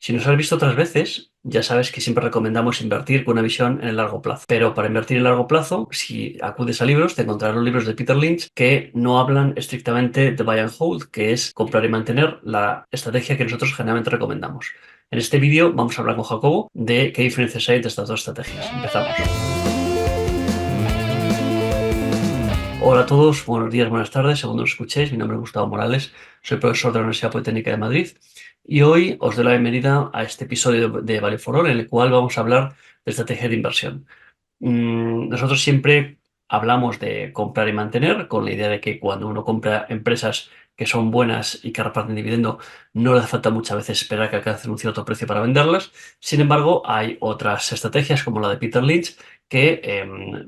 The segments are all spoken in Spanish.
Si nos has visto otras veces, ya sabes que siempre recomendamos invertir con una visión en el largo plazo. Pero para invertir en largo plazo, si acudes a libros, te encontrarás los libros de Peter Lynch que no hablan estrictamente de buy and hold, que es comprar y mantener, la estrategia que nosotros generalmente recomendamos. En este vídeo vamos a hablar con Jacobo de qué diferencias hay entre estas dos estrategias. Empezamos. Hola a todos, buenos días, buenas tardes, según nos escuchéis. Mi nombre es Gustavo Morales, soy profesor de la Universidad Politécnica de Madrid y hoy os doy la bienvenida a este episodio de Value for All, en el cual vamos a hablar de estrategia de inversión. Nosotros siempre hablamos de comprar y mantener, con la idea de que cuando uno compra empresas que son buenas y que reparten dividendo, no le hace falta muchas veces esperar que alcancen un cierto precio para venderlas. Sin embargo, hay otras estrategias, como la de Peter Lynch, que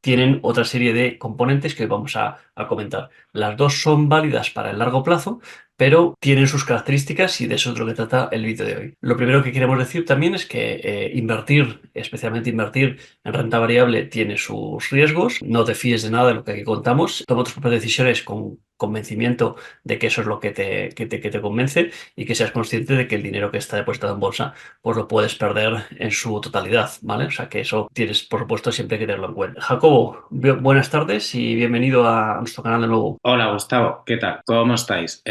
tienen otra serie de componentes que hoy vamos a comentar. Las dos son válidas para el largo plazo, pero tienen sus características y de eso es lo que trata el vídeo de hoy. Lo primero que queremos decir también es que invertir, especialmente invertir en renta variable, tiene sus riesgos. No te fíes de nada de lo que aquí contamos. Toma tus propias decisiones con convencimiento de que eso es lo que te convence y que seas consciente de que el dinero que está depositado en bolsa pues lo puedes perder en su totalidad, ¿vale? O sea que eso tienes, por supuesto, siempre que tenerlo en cuenta. Jacobo, buenas tardes y bienvenido a nuestro canal de nuevo. Hola Gustavo, ¿qué tal? ¿Cómo estáis?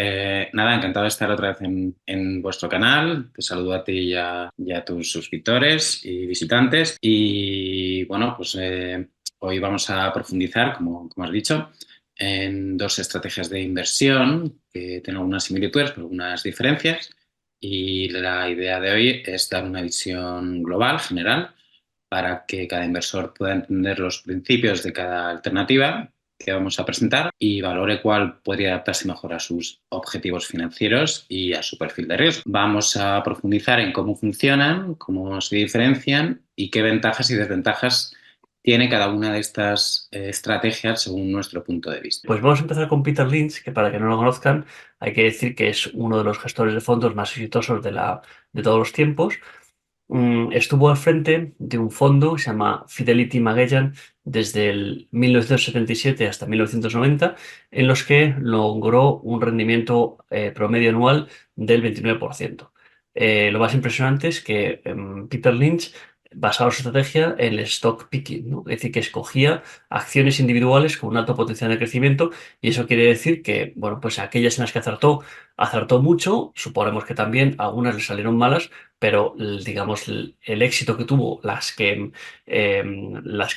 Nada, encantado de estar otra vez en vuestro canal. Te saludo a ti y a tus suscriptores y visitantes. Y bueno, pues hoy vamos a profundizar, como has dicho, en dos estrategias de inversión que tienen algunas similitudes, pero algunas diferencias. Y la idea de hoy es dar una visión global, general, para que cada inversor pueda entender los principios de cada alternativa que vamos a presentar y valore cuál podría adaptarse mejor a sus objetivos financieros y a su perfil de riesgo. Vamos a profundizar en cómo funcionan, cómo se diferencian y qué ventajas y desventajas tiene cada una de estas estrategias según nuestro punto de vista. Pues vamos a empezar con Peter Lynch, que para que no lo conozcan, hay que decir que es uno de los gestores de fondos más exitosos de todos los tiempos. Estuvo al frente de un fondo que se llama Fidelity Magellan desde el 1977 hasta 1990, en los que logró un rendimiento promedio anual del 29%. Lo más impresionante es que Peter Lynch basaba su estrategia en el stock picking, ¿no? Es decir, que escogía acciones individuales con un alto potencial de crecimiento, y eso quiere decir que, bueno, pues aquellas en las que acertó mucho. Suponemos que también algunas le salieron malas, pero digamos el éxito que tuvo, las que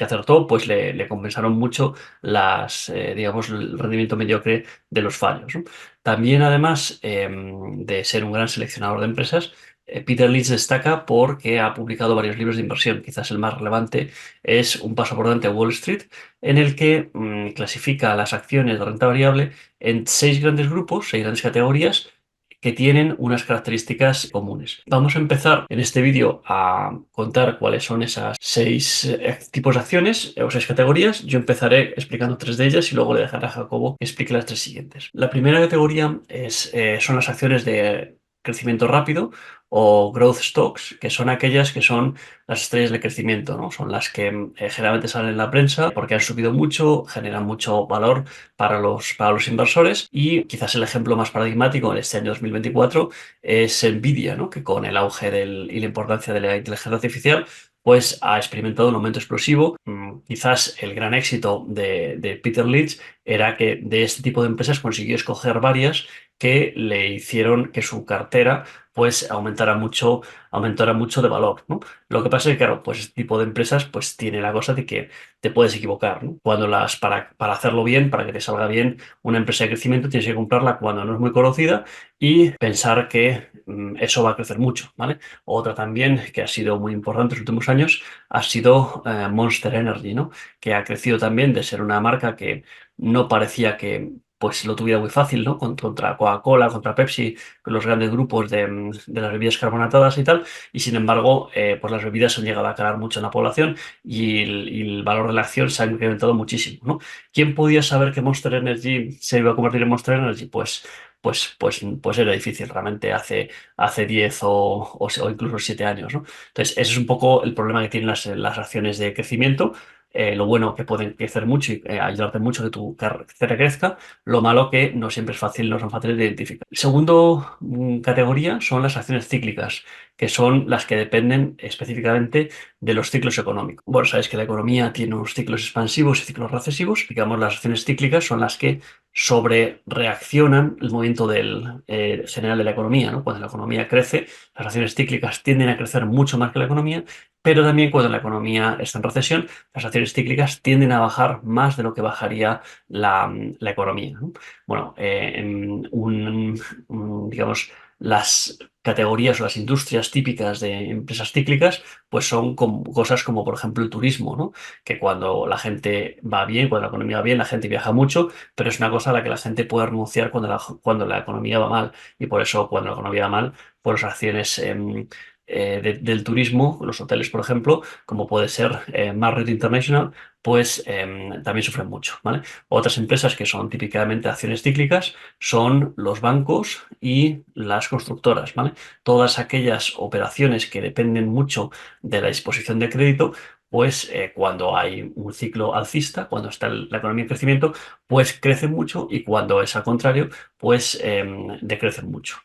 acertó, pues le compensaron mucho digamos, el rendimiento mediocre de los fallos, ¿no? También, además de ser un gran seleccionador de empresas, Peter Lynch destaca porque ha publicado varios libros de inversión. Quizás el más relevante es Un paso por delante de Wall Street, en el que clasifica las acciones de renta variable en seis grandes grupos, seis grandes categorías que tienen unas características comunes. Vamos a empezar en este vídeo a contar cuáles son esas seis tipos de acciones o seis categorías. Yo empezaré explicando tres de ellas y luego le dejaré a Jacobo que explique las tres siguientes. La primera categoría son las acciones de crecimiento rápido o growth stocks, que son aquellas que son las estrellas de crecimiento, ¿no? Son las que generalmente salen en la prensa porque han subido mucho, generan mucho valor para los inversores, y quizás el ejemplo más paradigmático en este año 2024 es Nvidia, ¿no? Que con el auge y la importancia de la inteligencia artificial pues ha experimentado un aumento explosivo. Quizás el gran éxito de Peter Lynch era que de este tipo de empresas consiguió escoger varias que le hicieron que su cartera pues aumentara mucho de valor, ¿no? Lo que pasa es que, claro, pues este tipo de empresas pues tiene la cosa de que te puedes equivocar, ¿no? Para hacerlo bien, para que te salga bien una empresa de crecimiento, tienes que comprarla cuando no es muy conocida y pensar que eso va a crecer mucho, ¿vale? Otra también que ha sido muy importante en los últimos años ha sido Monster Energy, ¿no? Que ha crecido también de ser una marca que no parecía que pues lo tuviera muy fácil, ¿no? Contra Coca-Cola, contra Pepsi, con los grandes grupos de las bebidas carbonatadas y tal, y sin embargo, pues las bebidas han llegado a calar mucho en la población y el valor de la acción se ha incrementado muchísimo, ¿no? ¿Quién podía saber que Monster Energy se iba a convertir en Monster Energy? Pues era difícil realmente hace 10 o incluso 7 años, ¿no? Entonces, ese es un poco el problema que tienen las acciones de crecimiento. Lo bueno que pueden crecer mucho y ayudarte mucho que tu cartera crezca. Lo malo que no siempre es fácil, no son fáciles de identificar. Segundo categoría son las acciones cíclicas, que son las que dependen específicamente de los ciclos económicos. Bueno, sabéis que la economía tiene unos ciclos expansivos y ciclos recesivos. Digamos, las acciones cíclicas son las que sobre reaccionan el movimiento general de la economía, ¿no? Cuando la economía crece, las acciones cíclicas tienden a crecer mucho más que la economía, pero también cuando la economía está en recesión, las acciones cíclicas tienden a bajar más de lo que bajaría la economía, ¿no? Bueno, digamos, las categorías o las industrias típicas de empresas cíclicas, pues son cosas como, por ejemplo, el turismo, ¿no? Que cuando la gente va bien, cuando la economía va bien, la gente viaja mucho, pero es una cosa a la que la gente puede renunciar cuando la economía va mal. Y por eso, cuando la economía va mal, pues las acciones del turismo, los hoteles, por ejemplo, como puede ser Marriott International, pues también sufren mucho, ¿vale? Otras empresas que son típicamente acciones cíclicas son los bancos y las constructoras, ¿vale? Todas aquellas operaciones que dependen mucho de la disposición de crédito, pues cuando hay un ciclo alcista, cuando está la economía en crecimiento, pues crecen mucho y cuando es al contrario, pues decrecen mucho.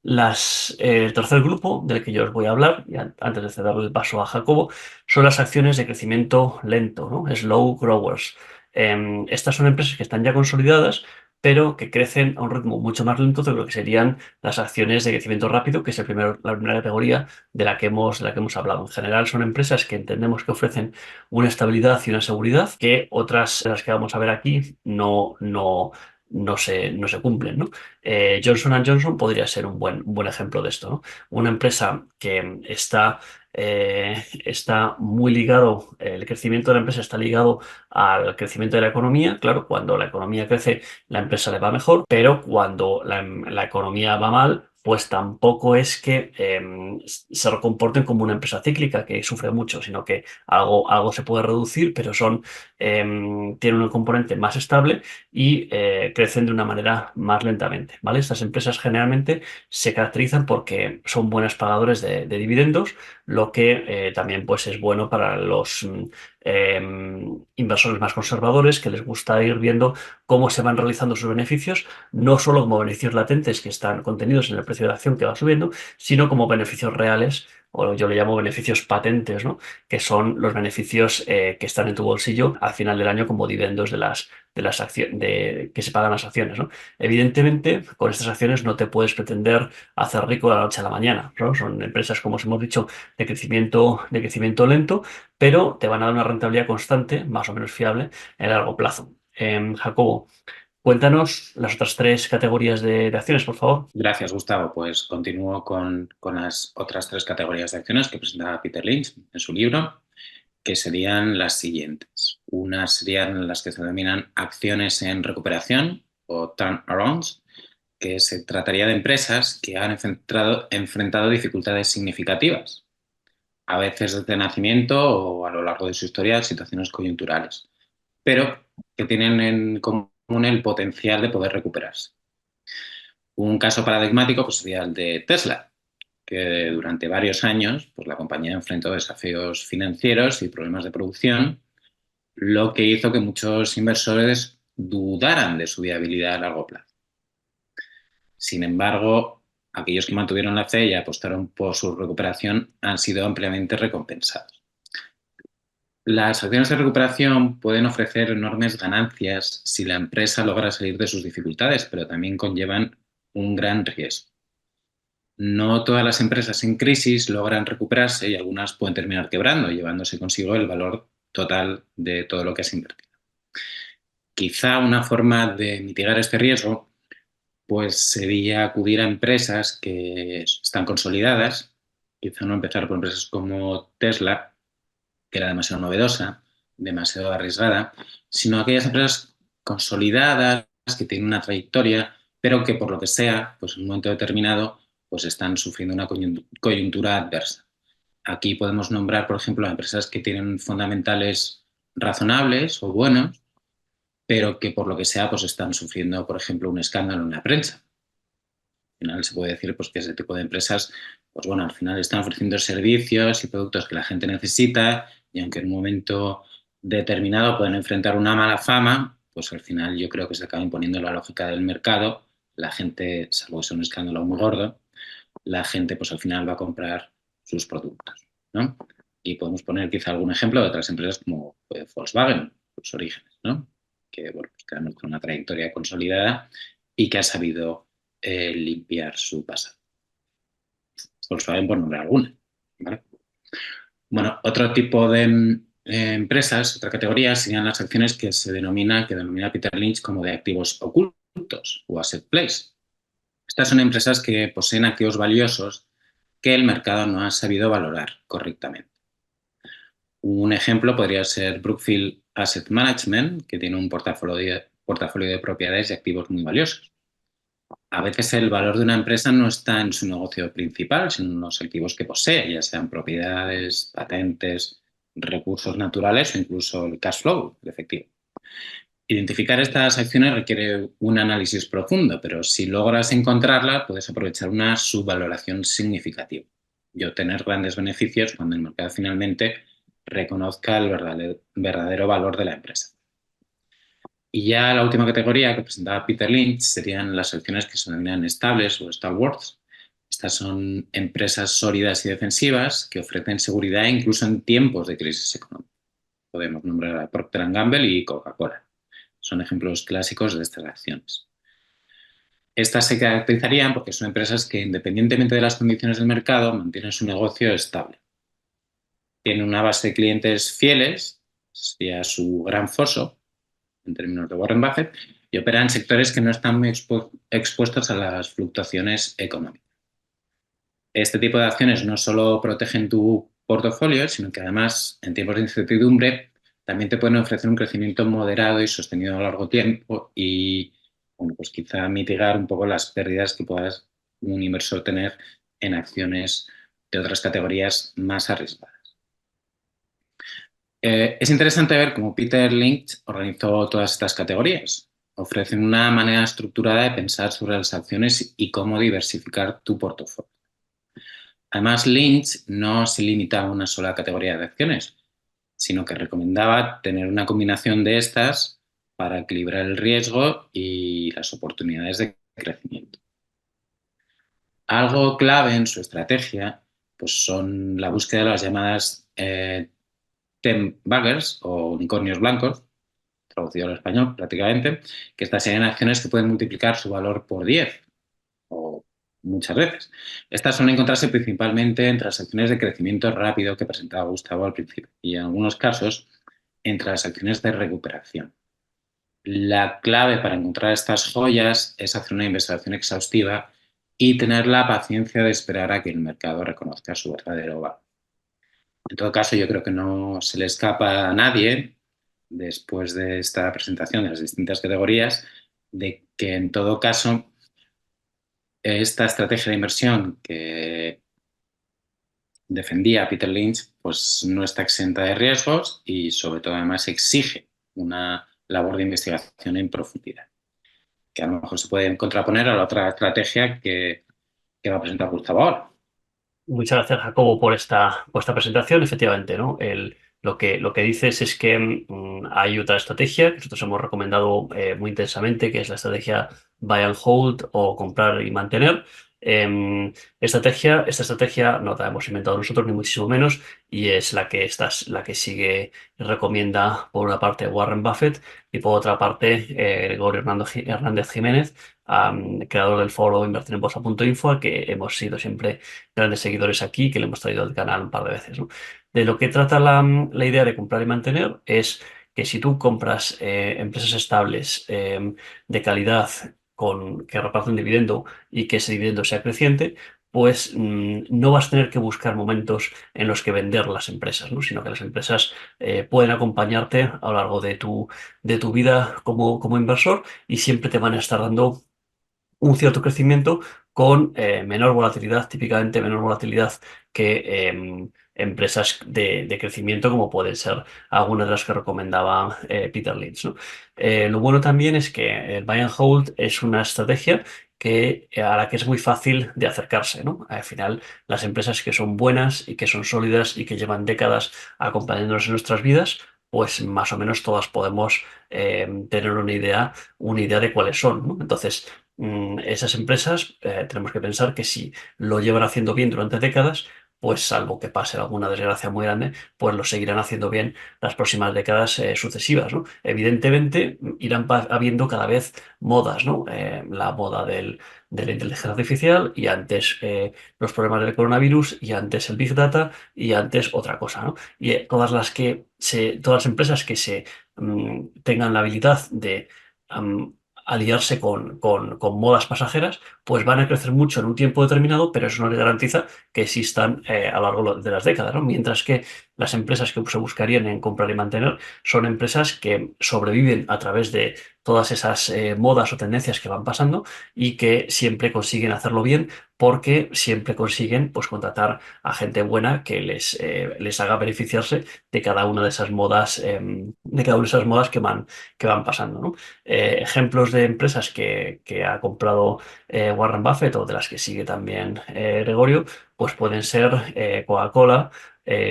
El tercer grupo del que yo os voy a hablar, y antes de cederle el paso a Jacobo, son las acciones de crecimiento lento, ¿no? Slow growers. Estas son empresas que están ya consolidadas, pero que crecen a un ritmo mucho más lento de lo que serían las acciones de crecimiento rápido, que es la primera categoría de la que hemos hablado. En general, son empresas que entendemos que ofrecen una estabilidad y una seguridad que otras de las que vamos a ver aquí no se cumplen, ¿no? Johnson Johnson podría ser un buen ejemplo de esto, ¿no? Una empresa que está muy ligado, el crecimiento de la empresa está ligado al crecimiento de la economía. Claro, cuando la economía crece, la empresa le va mejor, pero cuando la economía va mal, pues tampoco es que se comporten como una empresa cíclica que sufre mucho, sino que algo se puede reducir, pero tienen un componente más estable y crecen de una manera más lentamente, ¿vale? Estas empresas generalmente se caracterizan porque son buenos pagadores de dividendos, lo que también pues, es bueno para los inversores más conservadores que les gusta ir viendo cómo se van realizando sus beneficios, no solo como beneficios latentes que están contenidos en el precio de la acción que va subiendo, sino como beneficios reales, o yo le llamo beneficios patentes, ¿no? Que son los beneficios que están en tu bolsillo al final del año como dividendos de las acciones que se pagan las acciones, ¿no? Evidentemente, con estas acciones no te puedes pretender hacer rico de la noche a la mañana, ¿no? Son empresas, como os hemos dicho, de crecimiento lento, pero te van a dar una rentabilidad constante, más o menos fiable, en el largo plazo. Jacobo, cuéntanos las otras tres categorías de acciones, por favor. Gracias, Gustavo. Pues continúo con las otras tres categorías de acciones que presentaba Peter Lynch en su libro, que serían las siguientes. Unas serían las que se denominan acciones en recuperación o turnarounds, que se trataría de empresas que han enfrentado dificultades significativas, a veces desde nacimiento o a lo largo de su historia, situaciones coyunturales, pero que tienen en común el potencial de poder recuperarse. Un caso paradigmático pues, sería el de Tesla, que durante varios años pues, la compañía enfrentó desafíos financieros y problemas de producción, lo que hizo que muchos inversores dudaran de su viabilidad a largo plazo. Sin embargo, aquellos que mantuvieron la fe y apostaron por su recuperación han sido ampliamente recompensados. Las acciones de recuperación pueden ofrecer enormes ganancias si la empresa logra salir de sus dificultades, pero también conllevan un gran riesgo. No todas las empresas en crisis logran recuperarse y algunas pueden terminar quebrando, llevándose consigo el valor total de todo lo que has invertido. Quizá una forma de mitigar este riesgo pues sería acudir a empresas que están consolidadas, quizá no empezar por empresas como Tesla, que era demasiado novedosa, demasiado arriesgada, sino aquellas empresas consolidadas que tienen una trayectoria, pero que por lo que sea, pues en un momento determinado, pues están sufriendo una coyuntura adversa. Aquí podemos nombrar, por ejemplo, a empresas que tienen fundamentales razonables o buenos, pero que por lo que sea, pues están sufriendo, por ejemplo, un escándalo en la prensa. Al final se puede decir pues, que ese tipo de empresas, pues bueno, al final están ofreciendo servicios y productos que la gente necesita y aunque en un momento determinado pueden enfrentar una mala fama, pues al final yo creo que se acaba imponiendo la lógica del mercado. La gente, salvo que sea un escándalo muy gordo, la gente pues al final va a comprar sus productos, ¿no? Y podemos poner quizá algún ejemplo de otras empresas como Volkswagen, sus orígenes, ¿no? Que, bueno, pues, que con una trayectoria consolidada y que ha sabido limpiar su pasado. Volkswagen por nombrar alguna, ¿vale? Bueno, otro tipo de empresas, otra categoría, serían las acciones que denomina Peter Lynch como de activos ocultos o asset plays. Estas son empresas que poseen activos valiosos que el mercado no ha sabido valorar correctamente. Un ejemplo podría ser Brookfield Asset Management, que tiene un portafolio de propiedades y activos muy valiosos. A veces el valor de una empresa no está en su negocio principal, sino en los activos que posee, ya sean propiedades, patentes, recursos naturales o incluso el cash flow, el efectivo. Identificar estas acciones requiere un análisis profundo, pero si logras encontrarla, puedes aprovechar una subvaloración significativa y obtener grandes beneficios cuando el mercado finalmente reconozca el verdadero valor de la empresa. Y ya la última categoría que presentaba Peter Lynch serían las acciones que se denominan estables o stalwarts. Estas son empresas sólidas y defensivas que ofrecen seguridad incluso en tiempos de crisis económica. Podemos nombrar a Procter Gamble y Coca-Cola. Son ejemplos clásicos de estas acciones. Estas se caracterizarían porque son empresas que, independientemente de las condiciones del mercado, mantienen su negocio estable. Tienen una base de clientes fieles, sería su gran foso, en términos de Warren Buffett, y operan en sectores que no están muy expuestos a las fluctuaciones económicas. Este tipo de acciones no solo protegen tu portafolio, sino que además, en tiempos de incertidumbre, también te pueden ofrecer un crecimiento moderado y sostenido a largo tiempo y, bueno, pues quizá mitigar un poco las pérdidas que puedas un inversor tener en acciones de otras categorías más arriesgadas. Es interesante ver cómo Peter Lynch organizó todas estas categorías. Ofrecen una manera estructurada de pensar sobre las acciones y cómo diversificar tu portafolio. Además, Lynch no se limita a una sola categoría de acciones, sino que recomendaba tener una combinación de estas para equilibrar el riesgo y las oportunidades de crecimiento. Algo clave en su estrategia pues son la búsqueda de las llamadas ten baggers o unicornios blancos, traducido al español prácticamente, que estas serían acciones que pueden multiplicar su valor por 10 o muchas veces. Estas suelen encontrarse principalmente entre las acciones de crecimiento rápido que presentaba Gustavo al principio y en algunos casos entre las acciones de recuperación. La clave para encontrar estas joyas es hacer una investigación exhaustiva y tener la paciencia de esperar a que el mercado reconozca su verdadero valor. En todo caso, yo creo que no se le escapa a nadie, después de esta presentación de las distintas categorías, de que en todo caso esta estrategia de inversión que defendía Peter Lynch pues no está exenta de riesgos y sobre todo además exige una labor de investigación en profundidad, que a lo mejor se puede contraponer a la otra estrategia que va a presentar Gustavo ahora. Muchas gracias, Jacobo, por esta presentación. Efectivamente, ¿no? Lo que dices es que hay otra estrategia que nosotros hemos recomendado muy intensamente, que es la estrategia buy and hold o comprar y mantener. Esta estrategia no la hemos inventado nosotros, ni muchísimo menos, y es la que sigue y recomienda por una parte Warren Buffett y por otra parte Gregorio Hernández Jiménez, creador del foro inversiorenbolsa.info, al que hemos sido siempre grandes seguidores aquí, que le hemos traído al canal un par de veces, ¿no? De lo que trata la idea de comprar y mantener es que si tú compras empresas estables de calidad que reparten dividendo y que ese dividendo sea creciente, pues no vas a tener que buscar momentos en los que vender las empresas, ¿no? Sino que las empresas pueden acompañarte a lo largo de tu vida como inversor y siempre te van a estar dando un cierto crecimiento con menor volatilidad, típicamente menor volatilidad que empresas de crecimiento como pueden ser algunas de las que recomendaba Peter Lynch, ¿no? Lo bueno también es que el buy and hold es una estrategia a la que es muy fácil de acercarse, ¿no? Al final, las empresas que son buenas y que son sólidas y que llevan décadas acompañándonos en nuestras vidas, pues más o menos todas podemos tener una idea de cuáles son, ¿no? Entonces, esas empresas tenemos que pensar que si lo llevan haciendo bien durante décadas, pues salvo que pase alguna desgracia muy grande, pues lo seguirán haciendo bien las próximas décadas sucesivas, ¿no? Evidentemente irán habiendo cada vez modas, ¿no? La moda de la inteligencia artificial y antes los problemas del coronavirus y antes el Big Data y antes otra cosa, ¿no? Y todas las empresas que tengan la habilidad de am, aliarse con modas pasajeras, pues van a crecer mucho en un tiempo determinado, pero eso no les garantiza que existan a lo largo de las décadas, ¿no? Mientras que las empresas que se buscarían en comprar y mantener son empresas que sobreviven a través de todas esas modas o tendencias que van pasando y que siempre consiguen hacerlo bien porque siempre consiguen pues contratar a gente buena que les haga beneficiarse de cada una de esas modas, que van pasando, ¿no? Ejemplos de empresas que ha comprado Warren Buffett o de las que sigue también Gregorio, pues pueden ser Coca-Cola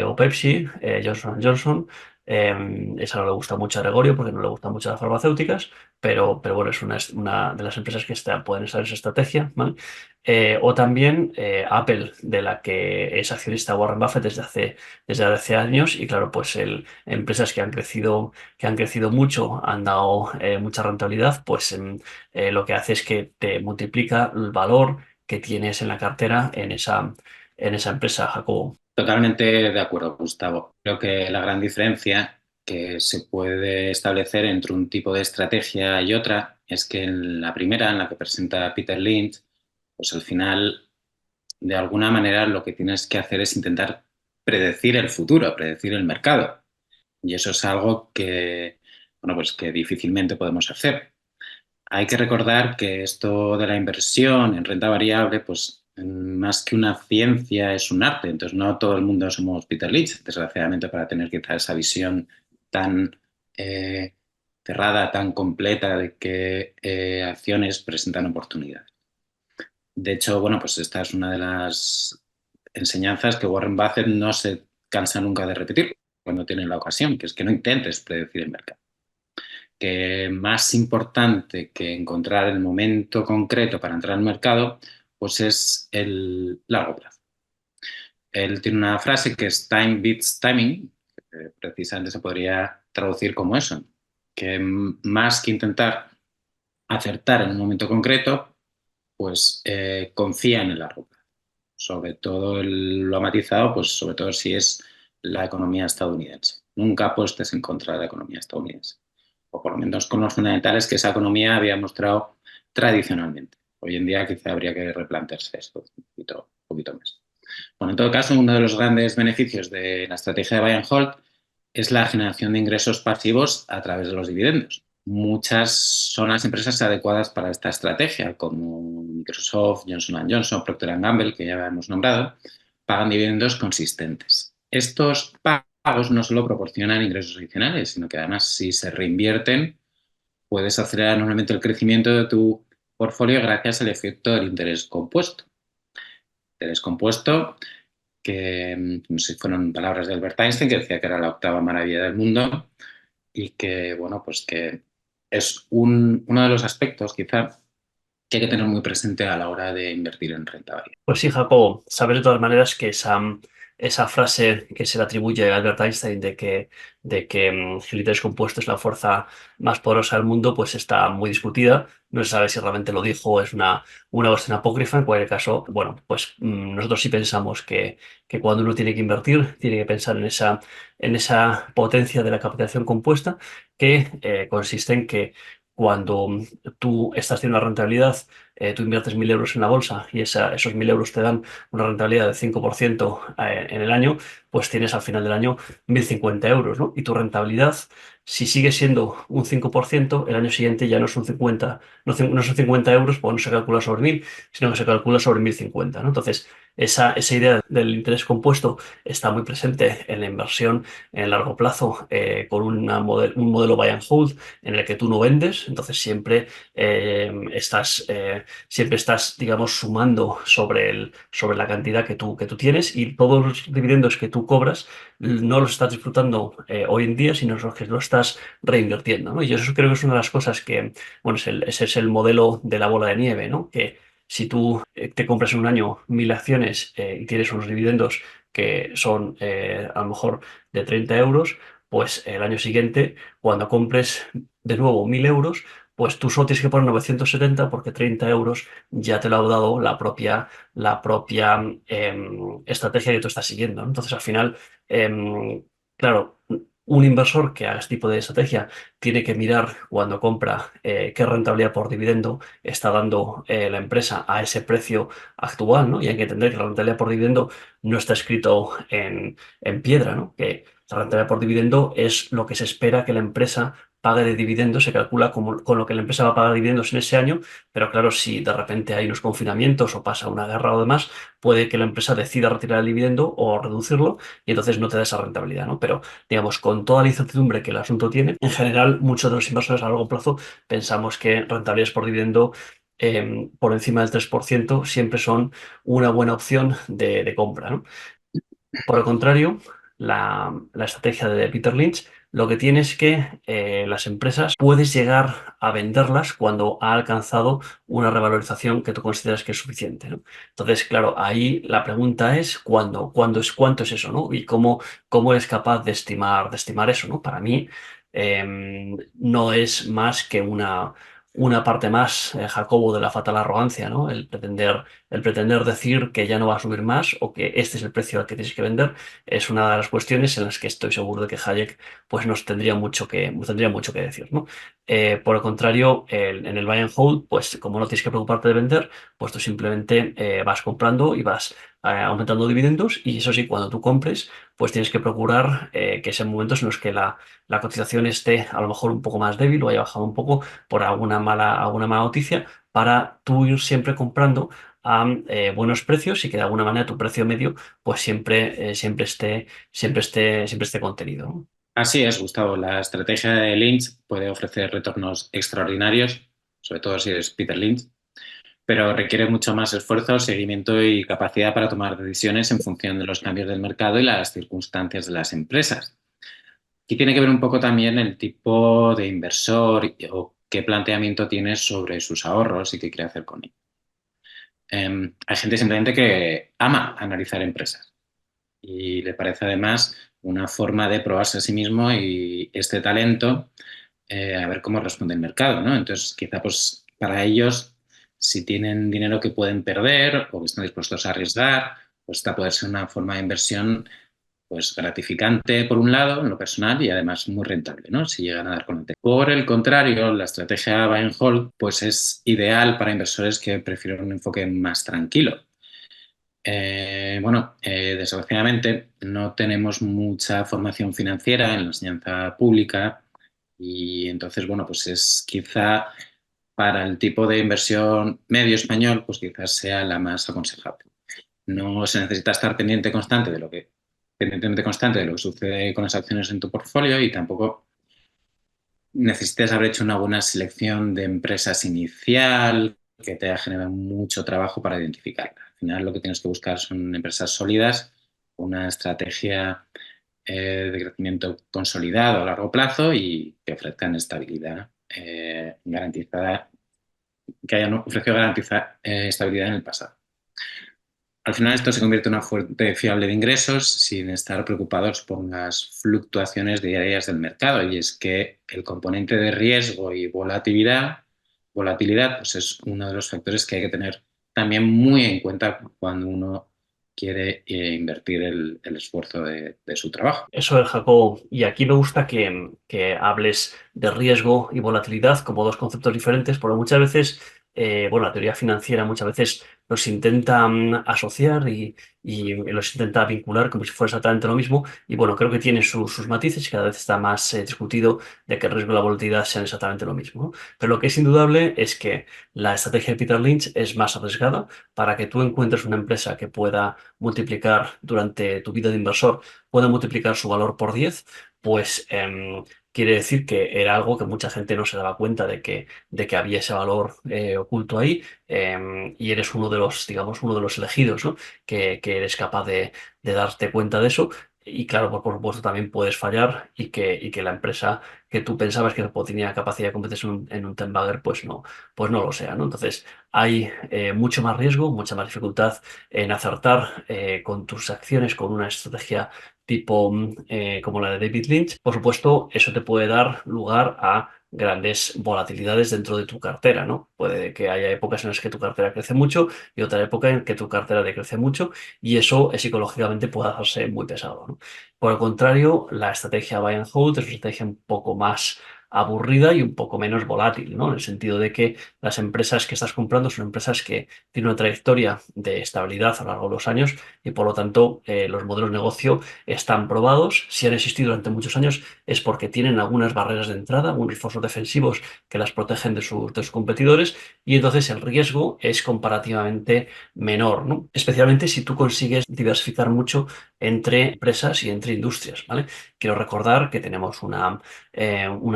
o Pepsi, Johnson Johnson. Esa no le gusta mucho a Gregorio porque no le gustan mucho las farmacéuticas, pero bueno, es una de las empresas que pueden estar en esa estrategia, ¿vale? O también Apple, de la que es accionista Warren Buffett desde hace años, y claro, pues empresas que han crecido mucho, han dado mucha rentabilidad, pues lo que hace es que te multiplica el valor que tienes en la cartera en esa empresa, Jacobo. Totalmente de acuerdo, Gustavo. Creo que la gran diferencia que se puede establecer entre un tipo de estrategia y otra es que en la primera, en la que presenta Peter Lynch, pues al final, de alguna manera, lo que tienes que hacer es intentar predecir el futuro, predecir el mercado. Y eso es algo que, bueno, pues que difícilmente podemos hacer. Hay que recordar que esto de la inversión en renta variable, pues más que una ciencia es un arte. Entonces no todo el mundo somos Peter Lynch, desgraciadamente, para tener quizá esa visión tan eh, cerrada, tan completa de que acciones presentan oportunidades. De hecho, bueno, pues esta es una de las enseñanzas que Warren Buffett no se cansa nunca de repetir cuando tiene la ocasión, que es que no intentes predecir el mercado, que más importante que encontrar el momento concreto para entrar al mercado, pues es el largo plazo. Él tiene una frase que es time beats timing, que precisamente se podría traducir como eso, que más que intentar acertar en un momento concreto, pues confía en el largo plazo. Sobre todo, lo ha matizado, pues sobre todo si es la economía estadounidense. Nunca apuestes en contra de la economía estadounidense, o por lo menos con los fundamentales que esa economía había mostrado tradicionalmente. Hoy en día quizá habría que replantearse esto un poquito más. Bueno, en todo caso, uno de los grandes beneficios de la estrategia de buy and hold es la generación de ingresos pasivos a través de los dividendos. Muchas son las empresas adecuadas para esta estrategia, como Microsoft, Johnson Johnson, Procter Gamble, que ya hemos nombrado, pagan dividendos consistentes. Estos pagos no solo proporcionan ingresos adicionales, sino que además, si se reinvierten, puedes acelerar enormemente el crecimiento de tu portfolio gracias al efecto del interés compuesto. Interés compuesto que, no sé si fueron palabras de Albert Einstein, que decía que era la octava maravilla del mundo y que, bueno, pues que es uno de los aspectos quizá que hay que tener muy presente a la hora de invertir en renta variable. Pues sí, Jacobo, saber de todas maneras que esa frase que se le atribuye a Albert Einstein de que el interés compuesto es la fuerza más poderosa del mundo, pues está muy discutida. No se sabe si realmente lo dijo o es una versión apócrifa. En cualquier caso, bueno, pues nosotros sí pensamos que cuando uno tiene que invertir, tiene que pensar en esa potencia de la capitalización compuesta que consiste en que cuando tú estás haciendo una rentabilidad, tú inviertes 1.000 euros en la bolsa y esos 1.000 euros te dan una rentabilidad del 5% en el año, pues tienes al final del año 1.050 euros, ¿no? Y tu rentabilidad, si sigue siendo un 5%, el año siguiente ya no son 50, no son 50 euros, pues no se calcula sobre 1.000, sino que se calcula sobre 1.050, ¿no? Entonces, esa idea del interés compuesto está muy presente en la inversión en el largo plazo, con un modelo buy and hold en el que tú no vendes, entonces siempre estás, digamos, sumando sobre la cantidad que tú tienes, y todos los dividendos que tú cobras no los estás disfrutando hoy en día, sino que los estás estás reinvirtiendo, ¿no? Y eso creo que es una de las cosas que, bueno, ese es el modelo de la bola de nieve, ¿no? Que si tú te compras en un año 1.000 acciones y tienes unos dividendos que son a lo mejor de 30 euros, pues el año siguiente, cuando compres de nuevo 1.000 euros, pues tú solo tienes que poner 970 porque 30 euros ya te lo ha dado la propia estrategia que tú estás siguiendo, ¿no? Entonces, al final, claro, un inversor que haga este tipo de estrategia tiene que mirar cuando compra qué rentabilidad por dividendo está dando la empresa a ese precio actual, ¿no? Y hay que entender que la rentabilidad por dividendo no está escrito en piedra, ¿no? Que la rentabilidad por dividendo es lo que se espera que la empresa pague de dividendos, se calcula con lo que la empresa va a pagar de dividendos en ese año, pero claro, si de repente hay unos confinamientos o pasa una guerra o demás, puede que la empresa decida retirar el dividendo o reducirlo y entonces no te da esa rentabilidad, ¿no? Pero, digamos, con toda la incertidumbre que el asunto tiene, en general, muchos de los inversores a largo plazo pensamos que rentabilidades por dividendo por encima del 3% siempre son una buena opción de compra, ¿no? Por el contrario, la estrategia de Peter Lynch lo que tiene es que las empresas puedes llegar a venderlas cuando ha alcanzado una revalorización que tú consideras que es suficiente, ¿no? Entonces, claro, ahí la pregunta es cuánto es eso, ¿no? Y cómo eres capaz de estimar eso, ¿no? Para mí, no es más que una parte más, Jacobo, de la fatal arrogancia, ¿no? El pretender decir que ya no va a subir más o que este es el precio al que tienes que vender es una de las cuestiones en las que estoy seguro de que Hayek pues nos tendría mucho que decir, ¿no? Por el contrario, en el buy and hold, pues como no tienes que preocuparte de vender, pues tú simplemente vas comprando y vas aumentando dividendos y eso sí, cuando tú compres, pues tienes que procurar que sean momentos en los que la cotización esté a lo mejor un poco más débil o haya bajado un poco por alguna mala noticia para tú ir siempre comprando a buenos precios y que de alguna manera tu precio medio pues siempre esté contenido, ¿no? Así es, Gustavo. La estrategia de Lynch puede ofrecer retornos extraordinarios, sobre todo si eres Peter Lynch, pero requiere mucho más esfuerzo, seguimiento y capacidad para tomar decisiones en función de los cambios del mercado y las circunstancias de las empresas. Aquí tiene que ver un poco también el tipo de inversor o qué planteamiento tiene sobre sus ahorros y qué quiere hacer con ellos. Hay gente simplemente que ama analizar empresas y le parece además una forma de probarse a sí mismo y este talento a ver cómo responde el mercado, ¿no? Entonces, quizá pues para ellos, si tienen dinero que pueden perder o que están dispuestos a arriesgar, pues esta puede ser una forma de inversión pues gratificante por un lado en lo personal y además muy rentable, ¿no? Si llegan a dar con el tema. Por el contrario, la estrategia buy and hold pues es ideal para inversores que prefieren un enfoque más tranquilo. Desgraciadamente no tenemos mucha formación financiera en la enseñanza pública y entonces, bueno, pues es quizá para el tipo de inversión medio español, pues quizás sea la más aconsejable. No se necesita estar pendientemente constante de lo que sucede con las acciones en tu portfolio y tampoco necesitas haber hecho una buena selección de empresas inicial que te haya generado mucho trabajo para identificarla. Al final lo que tienes que buscar son empresas sólidas, una estrategia de crecimiento consolidado a largo plazo y que ofrezcan estabilidad garantizada, que hayan ofrecido garantizar estabilidad en el pasado. Al final esto se convierte en una fuente fiable de ingresos sin estar preocupados por las fluctuaciones diarias del mercado. Y es que el componente de riesgo y volatilidad, pues es uno de los factores que hay que tener también muy en cuenta cuando uno quiere invertir el esfuerzo de su trabajo. Eso es, Jacobo. Y aquí me gusta que hables de riesgo y volatilidad como dos conceptos diferentes, porque muchas veces, bueno, la teoría financiera muchas veces los intenta asociar y los intenta vincular como si fuera exactamente lo mismo. Y bueno, creo que tiene sus matices y cada vez está más discutido de que el riesgo y la volatilidad sean exactamente lo mismo, ¿no? Pero lo que es indudable es que la estrategia de Peter Lynch es más arriesgada para que tú encuentres una empresa que pueda multiplicar durante tu vida de inversor puede multiplicar su valor por 10, pues quiere decir que era algo que mucha gente no se daba cuenta de que había ese valor oculto ahí y eres uno de los, digamos, uno de los elegidos, ¿no? Que eres capaz de darte cuenta de eso. Y claro, por supuesto también puedes fallar y que la empresa que tú pensabas que tenía capacidad de convertirse en un ten bagger, pues no lo sea, ¿no? Entonces hay mucho más riesgo, mucha más dificultad en acertar con tus acciones con una estrategia tipo como la de David Lynch. Por supuesto, eso te puede dar lugar a grandes volatilidades dentro de tu cartera, ¿no? Puede que haya épocas en las que tu cartera crece mucho y otra época en que tu cartera decrece mucho y eso psicológicamente puede hacerse muy pesado, ¿no? Por el contrario, la estrategia buy and hold es una estrategia un poco más aburrida y un poco menos volátil, ¿no? En el sentido de que las empresas que estás comprando son empresas que tienen una trayectoria de estabilidad a lo largo de los años y por lo tanto los modelos de negocio están probados. Si han existido durante muchos años es porque tienen algunas barreras de entrada, algunos esfuerzos defensivos que las protegen de sus competidores y entonces el riesgo es comparativamente menor, ¿no? Especialmente si tú consigues diversificar mucho entre empresas y entre industrias, ¿vale? Quiero recordar que tenemos una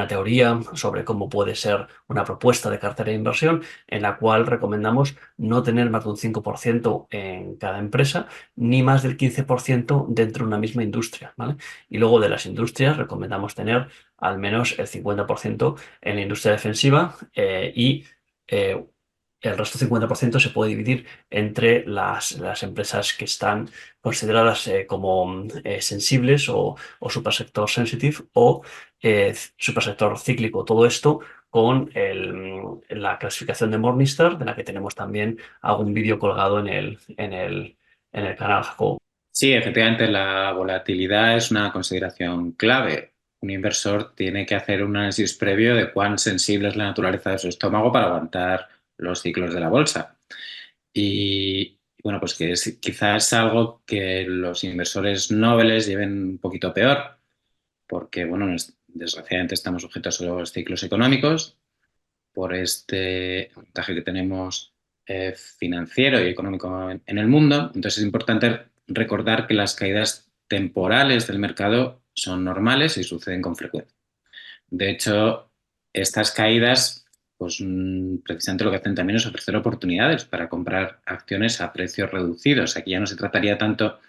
teoría sobre cómo puede ser una propuesta de cartera de inversión en la cual recomendamos no tener más de un 5% en cada empresa ni más del 15% dentro de una misma industria, ¿vale? Y luego de las industrias recomendamos tener al menos el 50% en la industria defensiva y eh, el resto 50% se puede dividir entre las empresas que están consideradas como sensibles o supersector sensitive o supersector cíclico. Todo esto con la clasificación de Morningstar, de la que tenemos también algún vídeo colgado en el canal, Jacobo. Sí, efectivamente, la volatilidad es una consideración clave. Un inversor tiene que hacer un análisis previo de cuán sensible es la naturaleza de su estómago para aguantar los ciclos de la bolsa. Y bueno, pues que quizás algo que los inversores nobles lleven un poquito peor, porque bueno, desgraciadamente estamos sujetos a los ciclos económicos por este montaje que tenemos financiero y económico en el mundo. Entonces es importante recordar que las caídas temporales del mercado son normales y suceden con frecuencia. De hecho, estas caídas, pues precisamente lo que hacen también es ofrecer oportunidades para comprar acciones a precios reducidos. Aquí ya no se trataría tanto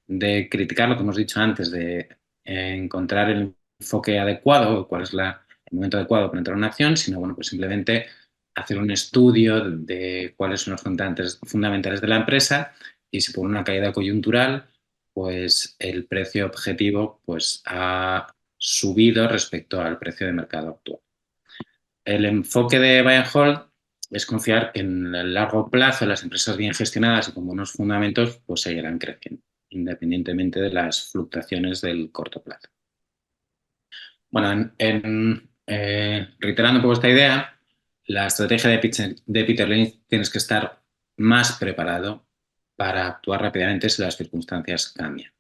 de criticar lo que hemos dicho antes, de encontrar el enfoque adecuado, cuál es el momento adecuado para entrar en una acción, sino bueno, pues simplemente hacer un estudio de cuáles son los fundamentales de la empresa y si por una caída coyuntural, pues el precio objetivo pues ha subido respecto al precio de mercado actual. El enfoque de buy and hold es confiar que en el largo plazo las empresas bien gestionadas y con buenos fundamentos pues seguirán creciendo, independientemente de las fluctuaciones del corto plazo. Bueno, reiterando un poco esta idea, la estrategia de Peter Lynch tienes que estar más preparado para actuar rápidamente si las circunstancias cambian.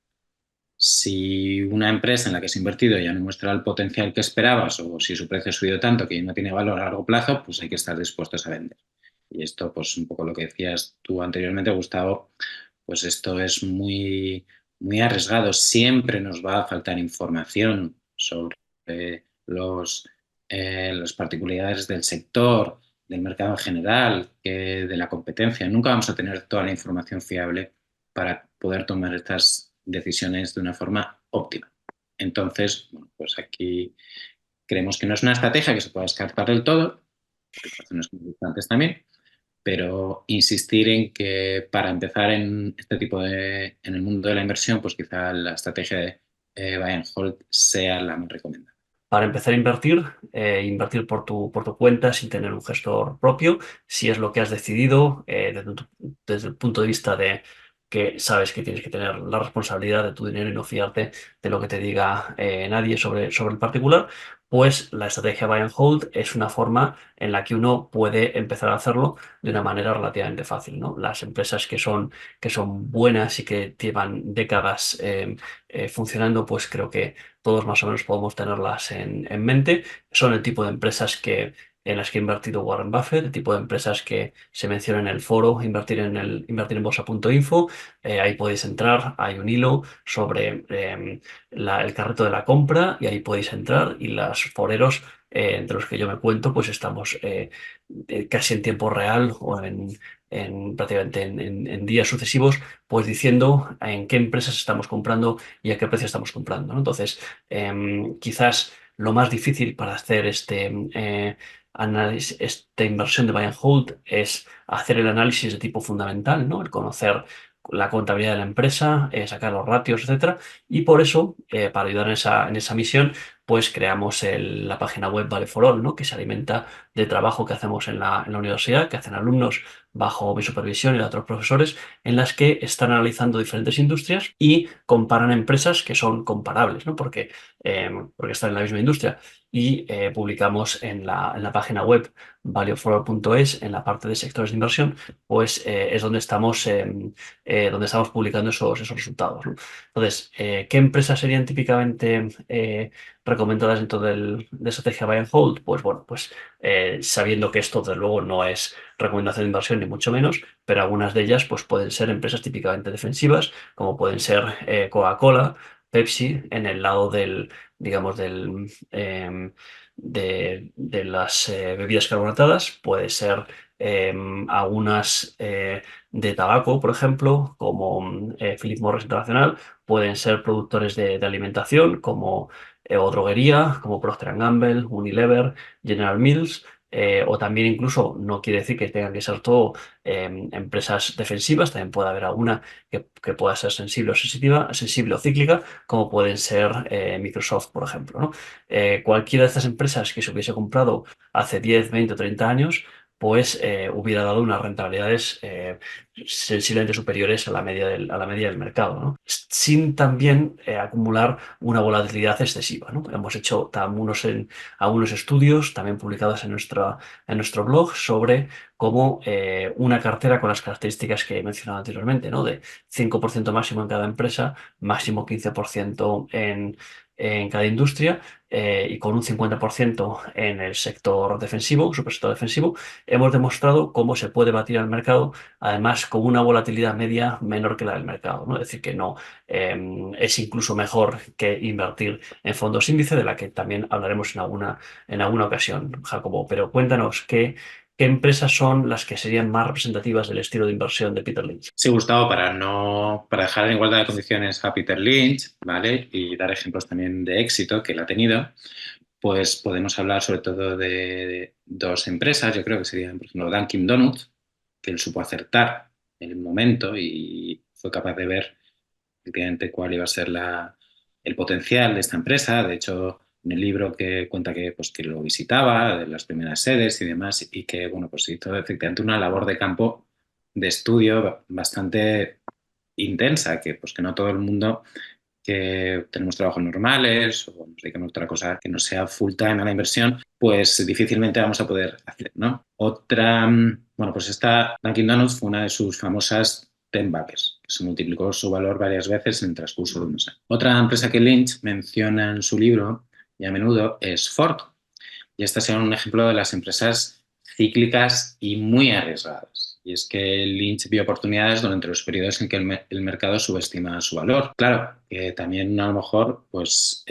Si una empresa en la que has invertido ya no muestra el potencial que esperabas o si su precio ha subido tanto que no tiene valor a largo plazo, pues hay que estar dispuestos a vender. Y esto, pues un poco lo que decías tú anteriormente, Gustavo, pues esto es muy, muy arriesgado. Siempre nos va a faltar información sobre los, las particularidades del sector, del mercado en general, de la competencia. Nunca vamos a tener toda la información fiable para poder tomar estas decisiones de una forma óptima. Entonces, bueno, pues aquí creemos que no es una estrategia que se pueda descartar del todo, hay razones muy importantes también, pero insistir en que para empezar en este tipo en el mundo de la inversión, pues quizá la estrategia de buy and hold sea la más recomendada. Para empezar a invertir por tu cuenta sin tener un gestor propio, si es lo que has decidido desde el punto de vista de que sabes que tienes que tener la responsabilidad de tu dinero y no fiarte de lo que te diga nadie sobre el particular, pues la estrategia buy and hold es una forma en la que uno puede empezar a hacerlo de una manera relativamente fácil, ¿no? Las empresas que son buenas y que llevan décadas funcionando, pues creo que todos más o menos podemos tenerlas en mente. Son el tipo de empresas en las que ha invertido Warren Buffett, el tipo de empresas que se menciona en el foro invertir en bolsa.info. Ahí podéis entrar, hay un hilo sobre el carrito de la compra y ahí podéis entrar y los foreros entre los que yo me cuento, pues estamos casi en tiempo real o prácticamente en días sucesivos, pues diciendo en qué empresas estamos comprando y a qué precio estamos comprando, ¿no? Entonces, quizás lo más difícil para hacer análisis, esta inversión de buy and hold es hacer el análisis de tipo fundamental, ¿no? El conocer la contabilidad de la empresa, sacar los ratios, etcétera. Y por eso, para ayudar en esa misión, pues creamos la página web Vale for All, ¿no? Que se alimenta de trabajo que hacemos en la universidad, que hacen alumnos bajo mi supervisión y de otros profesores, en las que están analizando diferentes industrias y comparan empresas que son comparables, ¿no? Porque están en la misma industria. Y publicamos en la página web valueforall.es, en la parte de sectores de inversión, pues es donde estamos publicando esos resultados, ¿no? Entonces, ¿qué empresas serían típicamente recomendadas dentro de estrategia buy and hold? Pues bueno, pues sabiendo que esto desde luego no es recomendación de inversión ni mucho menos, pero algunas de ellas pues pueden ser empresas típicamente defensivas, como pueden ser Coca-Cola, Pepsi, en el lado digamos, de las bebidas carbonatadas, puede ser algunas de tabaco, por ejemplo, como Philip Morris Internacional, pueden ser productores de alimentación, como o droguería, como Procter Gamble, Unilever, General Mills. O también incluso no quiere decir que tengan que ser todo empresas defensivas, también puede haber alguna que pueda ser sensible o sensitiva, sensible o cíclica, como pueden ser Microsoft, por ejemplo, ¿no? Cualquiera de estas empresas que se hubiese comprado hace 10, 20 o 30 años, pues hubiera dado unas rentabilidades sensiblemente superiores a la media del mercado, ¿no? Sin también acumular una volatilidad excesiva, ¿no? Hemos hecho algunos estudios también publicados en nuestro blog sobre cómo una cartera con las características que he mencionado anteriormente, ¿no? De 5% máximo en cada empresa, máximo 15% en cada industria, y con un 50% en el sector defensivo, supersector defensivo, hemos demostrado cómo se puede batir al mercado, además con una volatilidad media menor que la del mercado, ¿no? Es decir, que no es incluso mejor que invertir en fondos índice, de la que también hablaremos en alguna ocasión, Jacobo. Pero cuéntanos, ¿qué empresas son las que serían más representativas del estilo de inversión de Peter Lynch? Sí, Gustavo, para dejar en igualdad de condiciones a Peter Lynch, ¿vale? Y dar ejemplos también de éxito que él ha tenido, pues podemos hablar sobre todo de dos empresas, yo creo que serían, por ejemplo, Dunkin' Donuts, que él supo acertar en el momento y fue capaz de ver efectivamente cuál iba a ser el potencial de esta empresa. De hecho, en el libro que cuenta que lo visitaba, de las primeras sedes y demás, y que bueno, pues hizo efectivamente una labor de campo de estudio bastante intensa, que no todo el mundo que tenemos trabajos normales o nos dedicamos a otra cosa que no sea full time a la inversión, pues difícilmente vamos a poder hacer, ¿no? Otra, bueno, pues esta Dunkin' Donuts fue una de sus famosas 10 Buggers, que se multiplicó su valor varias veces en el transcurso de unos años. Otra empresa que Lynch menciona en su libro y a menudo es Ford. Y estas son un ejemplo de las empresas cíclicas y muy arriesgadas. Y es que Lynch vio oportunidades durante los periodos en que el mercado subestima su valor. Claro, que también a lo mejor pues,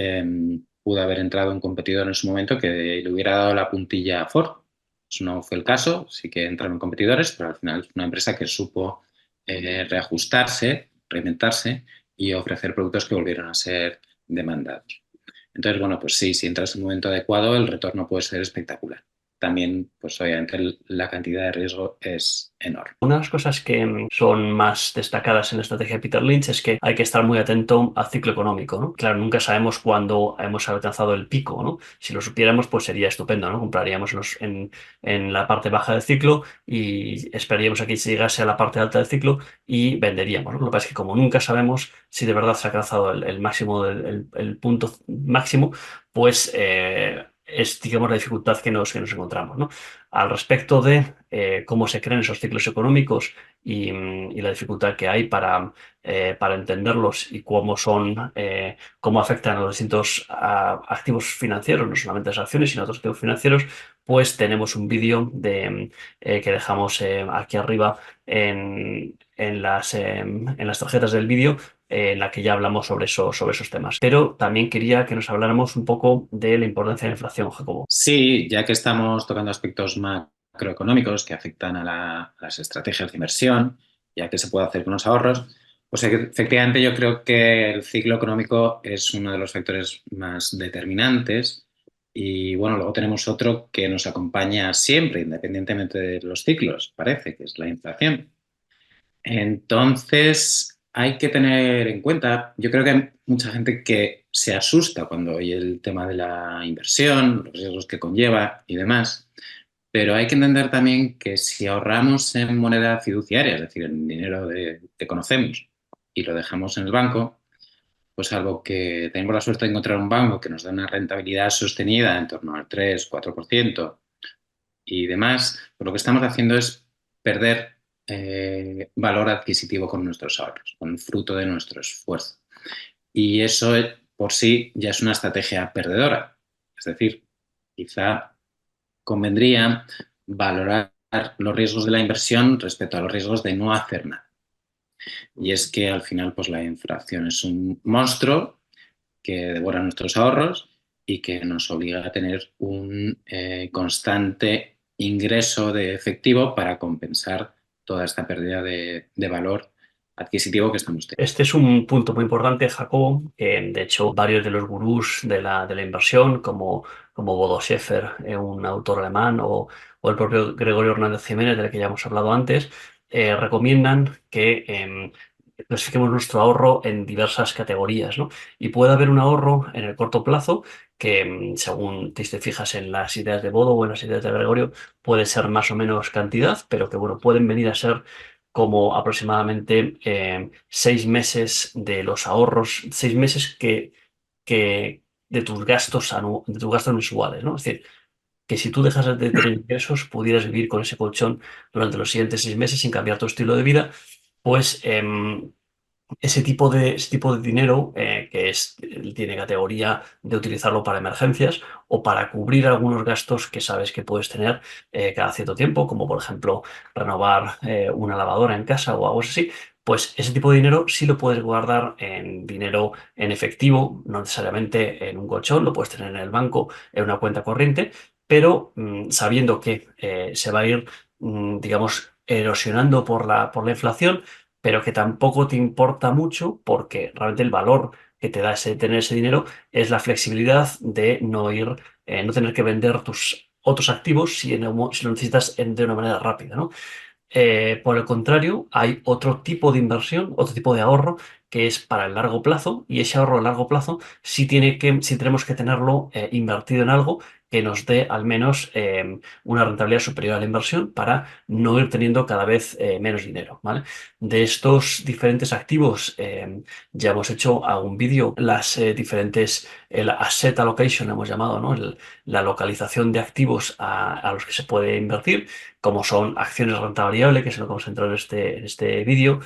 pudo haber entrado un competidor en su momento que le hubiera dado la puntilla a Ford. Eso no fue el caso, sí que entraron competidores, pero al final es una empresa que supo reajustarse, reinventarse y ofrecer productos que volvieron a ser demandados. Entonces, bueno, pues sí, si entras en un momento adecuado, el retorno puede ser espectacular. También, pues obviamente la cantidad de riesgo es enorme. Una de las cosas que son más destacadas en la estrategia de Peter Lynch es que hay que estar muy atento al ciclo económico, ¿no? Claro, nunca sabemos cuándo hemos alcanzado el pico, ¿no? Si lo supiéramos, pues sería estupendo, ¿no? Compraríamos en la parte baja del ciclo y esperaríamos a que se llegase a la parte alta del ciclo y venderíamos, ¿no? Lo que pasa es que como nunca sabemos si de verdad se ha alcanzado el máximo, el punto máximo, pues es, digamos, la dificultad que nos encontramos, ¿no? Al respecto de cómo se crean esos ciclos económicos y la dificultad que hay para entenderlos y cómo afectan a los distintos activos financieros, no solamente las acciones, sino a otros activos financieros, pues tenemos un vídeo que dejamos aquí arriba en las tarjetas del vídeo, en la que ya hablamos sobre esos temas. Pero también quería que nos habláramos un poco de la importancia de la inflación, Jacobo. Sí, ya que estamos tocando aspectos macroeconómicos que afectan a las estrategias de inversión, ya que se puede hacer con los ahorros, pues efectivamente yo creo que el ciclo económico es uno de los factores más determinantes y bueno, luego tenemos otro que nos acompaña siempre, independientemente de los ciclos, parece, que es la inflación. Entonces, hay que tener en cuenta, yo creo que hay mucha gente que se asusta cuando oye el tema de la inversión, los riesgos que conlleva y demás, pero hay que entender también que si ahorramos en moneda fiduciaria, es decir, en dinero que conocemos y lo dejamos en el banco, pues algo que tenemos la suerte de encontrar un banco que nos da una rentabilidad sostenida en torno al 3-4% y demás, pues lo que estamos haciendo es perder valor adquisitivo con nuestros ahorros, con fruto de nuestro esfuerzo. Y eso por sí ya es una estrategia perdedora. Es decir, quizá convendría valorar los riesgos de la inversión respecto a los riesgos de no hacer nada. Y es que al final pues la inflación es un monstruo que devora nuestros ahorros y que nos obliga a tener un constante ingreso de efectivo para compensar toda esta pérdida de valor adquisitivo que estamos teniendo. Este es un punto muy importante, Jacobo, que de hecho varios de los gurús de la inversión, como Bodo Schäfer, un autor alemán, o el propio Gregorio Hernández Jiménez, del que ya hemos hablado antes, recomiendan que clasifiquemos nuestro ahorro en diversas categorías, ¿no? Y puede haber un ahorro en el corto plazo que, según te fijas en las ideas de Bodo o en las ideas de Gregorio, puede ser más o menos cantidad, pero que, bueno, pueden venir a ser como aproximadamente 6 meses de los ahorros, 6 meses de tus gastos de tus gastos mensuales, ¿no? Es decir, que si tú dejas de tener ingresos, pudieras vivir con ese colchón durante los siguientes 6 meses sin cambiar tu estilo de vida, pues ese tipo de dinero, tiene categoría de utilizarlo para emergencias o para cubrir algunos gastos que sabes que puedes tener cada cierto tiempo, como por ejemplo renovar una lavadora en casa o algo así. Pues ese tipo de dinero sí lo puedes guardar en dinero en efectivo, no necesariamente en un colchón, lo puedes tener en el banco, en una cuenta corriente, pero sabiendo que se va a ir, digamos, erosionando por la inflación, pero que tampoco te importa mucho porque realmente el valor que te da tener ese dinero es la flexibilidad de no tener que vender tus otros activos si lo necesitas de una manera rápida, ¿no? Por el contrario, hay otro tipo de inversión, otro tipo de ahorro que es para el largo plazo, y ese ahorro a largo plazo sí tenemos que tenerlo invertido en algo que nos dé al menos una rentabilidad superior a la inversión para no ir teniendo cada vez menos dinero, ¿vale? De estos diferentes activos ya hemos hecho algún vídeo, el asset allocation hemos llamado, ¿no? La localización de activos a los que se puede invertir, como son acciones de renta variable, que es lo que vamos a entrar en este vídeo,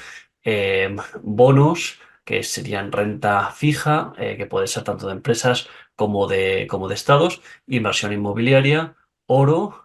bonos, que serían renta fija, que puede ser tanto de empresas como de estados, inversión inmobiliaria, oro,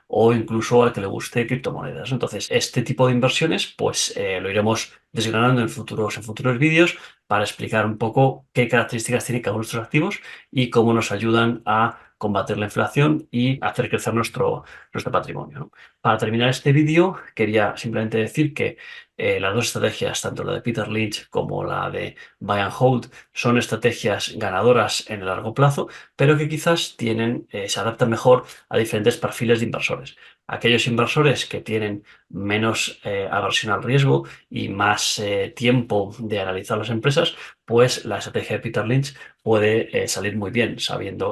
o incluso al que le guste criptomonedas, ¿no? Entonces, este tipo de inversiones, pues lo iremos desgranando en futuros vídeos para explicar un poco qué características tiene cada uno de estos activos y cómo nos ayudan a combatir la inflación y hacer crecer nuestro patrimonio, ¿no? Para terminar este vídeo, quería simplemente decir que las dos estrategias, tanto la de Peter Lynch como la de Buy and Hold, son estrategias ganadoras en el largo plazo, pero que quizás se adaptan mejor a diferentes perfiles de inversores. Aquellos inversores que tienen menos aversión al riesgo y más tiempo de analizar las empresas, pues la estrategia de Peter Lynch puede salir muy bien,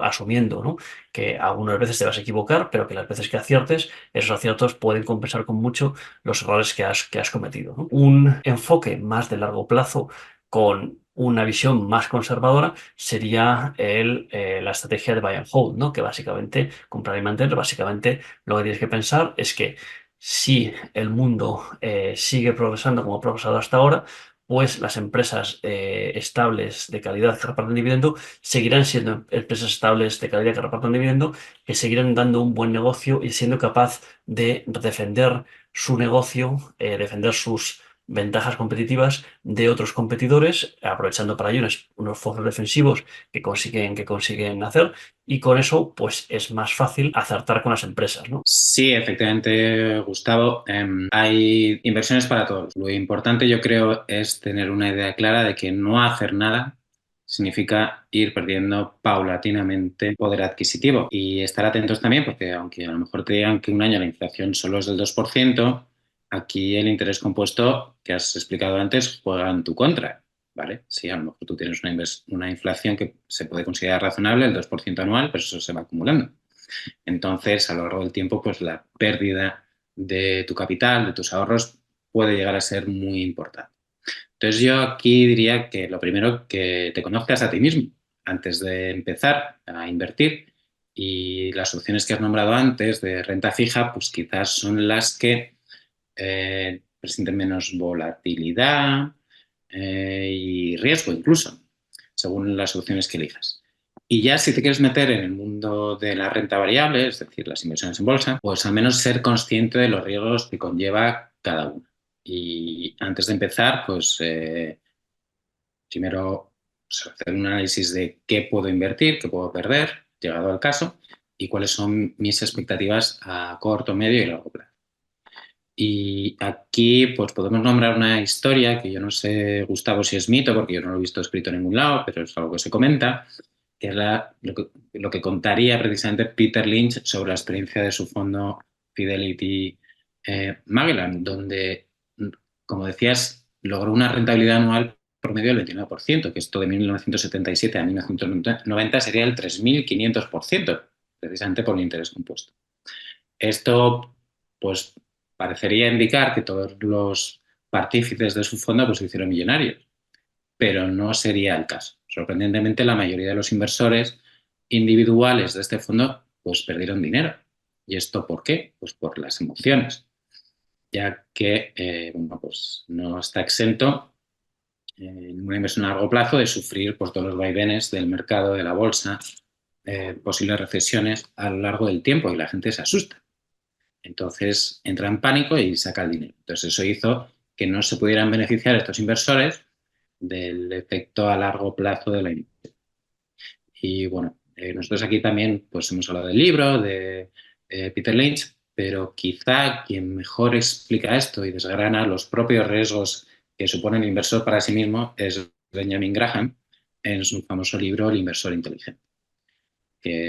asumiendo, ¿no?, que algunas veces te vas a equivocar, pero que las veces que aciertes, esos aciertos pueden compensar con mucho los errores que has cometido, ¿no? Un enfoque más de largo plazo con una visión más conservadora sería la estrategia de buy and hold, ¿no? Que básicamente, comprar y mantener, básicamente lo que tienes que pensar es que si el mundo sigue progresando como ha progresado hasta ahora, pues las empresas estables de calidad que reparten dividendo seguirán siendo empresas estables de calidad que repartan dividendo, que seguirán dando un buen negocio y siendo capaz de defender su negocio, defender sus ventajas competitivas de otros competidores, aprovechando para ello unos fondos defensivos que consiguen hacer, y con eso pues es más fácil acertar con las empresas, ¿no? Sí, efectivamente, Gustavo. Hay inversiones para todos. Lo importante, yo creo, es tener una idea clara de que no hacer nada significa ir perdiendo paulatinamente poder adquisitivo. Y estar atentos también, porque aunque a lo mejor te digan que un año la inflación solo es del 2%, aquí el interés compuesto que has explicado antes juega en tu contra. ¿Vale? Sí, a lo mejor tú tienes una inflación que se puede considerar razonable, el 2% anual, pero eso se va acumulando. Entonces, a lo largo del tiempo, pues la pérdida de tu capital, de tus ahorros, puede llegar a ser muy importante. Entonces, yo aquí diría que lo primero, que te conozcas a ti mismo antes de empezar a invertir, y las opciones que has nombrado antes de renta fija, pues quizás son las que presenten menos volatilidad y riesgo incluso, según las opciones que elijas. Y ya si te quieres meter en el mundo de la renta variable, es decir, las inversiones en bolsa, pues al menos ser consciente de los riesgos que conlleva cada una. Y antes de empezar, pues primero pues, hacer un análisis de qué puedo invertir, qué puedo perder, llegado al caso, y cuáles son mis expectativas a corto, medio y largo plazo. Y aquí pues podemos nombrar una historia que yo no sé, Gustavo, si es mito, porque yo no lo he visto escrito en ningún lado, pero es algo que se comenta, que es lo que contaría precisamente Peter Lynch sobre la experiencia de su fondo Fidelity Magellan, donde, como decías, logró una rentabilidad anual promedio del 29%, que esto de 1977 a 1990 sería el 3.500%, precisamente por el interés compuesto. Esto, pues, parecería indicar que todos los partícipes de su fondo pues, se hicieron millonarios, pero no sería el caso. Sorprendentemente, la mayoría de los inversores individuales de este fondo pues, perdieron dinero. ¿Y esto por qué? Pues por las emociones, ya que bueno, pues, no está exento una inversión a largo plazo de sufrir pues, todos los vaivenes del mercado, de la bolsa, posibles recesiones a lo largo del tiempo y la gente se asusta. Entonces entra en pánico y saca el dinero. Entonces eso hizo que no se pudieran beneficiar estos inversores del efecto a largo plazo de la inversión. Y bueno, nosotros aquí también pues hemos hablado del libro de Peter Lynch, pero quizá quien mejor explica esto y desgrana los propios riesgos que supone el inversor para sí mismo es Benjamin Graham en su famoso libro El inversor inteligente,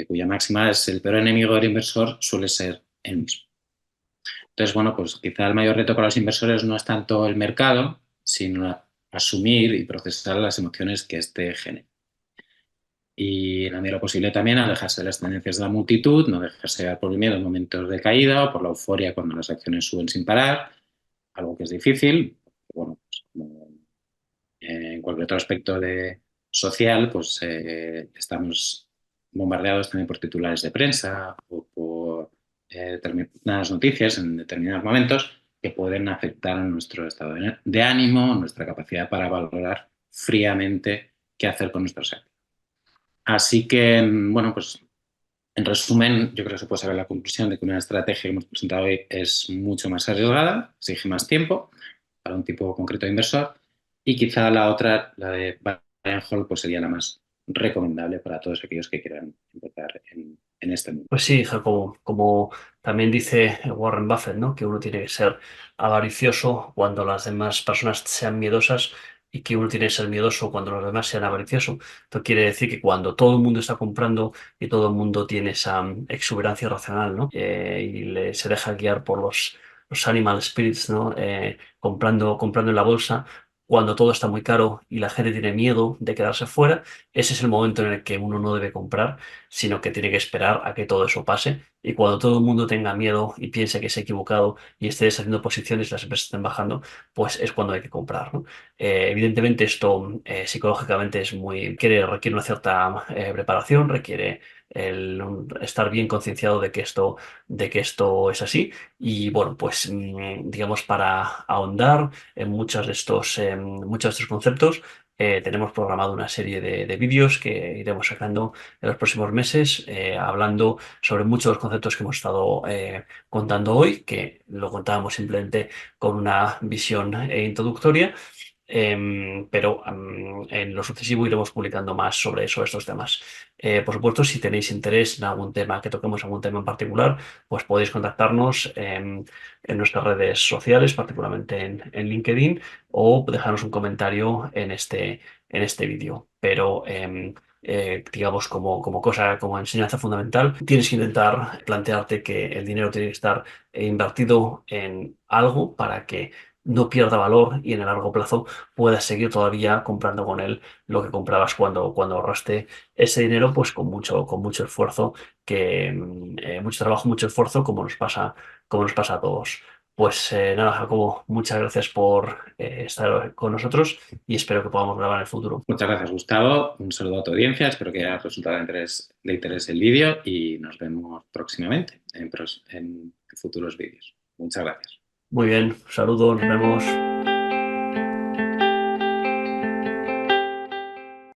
cuya máxima es: el peor enemigo del inversor suele ser él mismo. Entonces, bueno, pues quizá el mayor reto para los inversores no es tanto el mercado, sino asumir y procesar las emociones que éste genera. Y en la medida de lo posible también alejarse de las tendencias de la multitud, no dejarse llevar por el miedo en momentos de caída o por la euforia cuando las acciones suben sin parar, algo que es difícil. Bueno, pues como en cualquier otro aspecto social, pues estamos bombardeados también por titulares de prensa o por determinadas noticias en determinados momentos que pueden afectar a nuestro estado de ánimo, nuestra capacidad para valorar fríamente qué hacer con nuestros activos. Así que, bueno, pues en resumen, yo creo que se puede sacar la conclusión de que una estrategia que hemos presentado hoy es mucho más arriesgada, exige más tiempo para un tipo concreto de inversor, y quizá la otra, la de buy and hold, pues sería la más recomendable para todos aquellos que quieran empezar en este mundo. Pues sí, Jacobo, como también dice Warren Buffett, ¿no? Que uno tiene que ser avaricioso cuando las demás personas sean miedosas y que uno tiene que ser miedoso cuando los demás sean avariciosos. Esto quiere decir que cuando todo el mundo está comprando y todo el mundo tiene esa exuberancia racional, ¿no? Se deja guiar por los animal spirits, ¿no? Comprando en la bolsa. Cuando todo está muy caro y la gente tiene miedo de quedarse fuera, ese es el momento en el que uno no debe comprar, sino que tiene que esperar a que todo eso pase Y cuando todo el mundo tenga miedo y piense que se ha equivocado y esté deshaciendo posiciones y las empresas estén bajando, pues es cuando hay que comprar, ¿no? Evidentemente esto psicológicamente requiere una cierta preparación, requiere estar bien concienciado de que esto es así. Y bueno, pues digamos para ahondar en muchos de estos conceptos, tenemos programado una serie de vídeos que iremos sacando en los próximos meses, hablando sobre muchos de los conceptos que hemos estado contando hoy, que lo contábamos simplemente con una visión introductoria. Pero en lo sucesivo iremos publicando más sobre estos temas. Por supuesto, si tenéis interés en algún tema, que toquemos algún tema en particular, pues podéis contactarnos en nuestras redes sociales, particularmente en LinkedIn, o dejarnos un comentario en este vídeo. Pero digamos, como enseñanza fundamental, tienes que intentar plantearte que el dinero tiene que estar invertido en algo para que no pierda valor y en el largo plazo puedas seguir todavía comprando con él lo que comprabas cuando ahorraste ese dinero, pues con mucho esfuerzo, mucho trabajo, mucho esfuerzo, como nos pasa a todos. Pues nada, Jacobo, muchas gracias por estar con nosotros y espero que podamos grabar en el futuro. Muchas gracias, Gustavo. Un saludo a tu audiencia. Espero que haya resultado de interés el vídeo y nos vemos próximamente en futuros vídeos. Muchas gracias. Muy bien, saludos, nos vemos.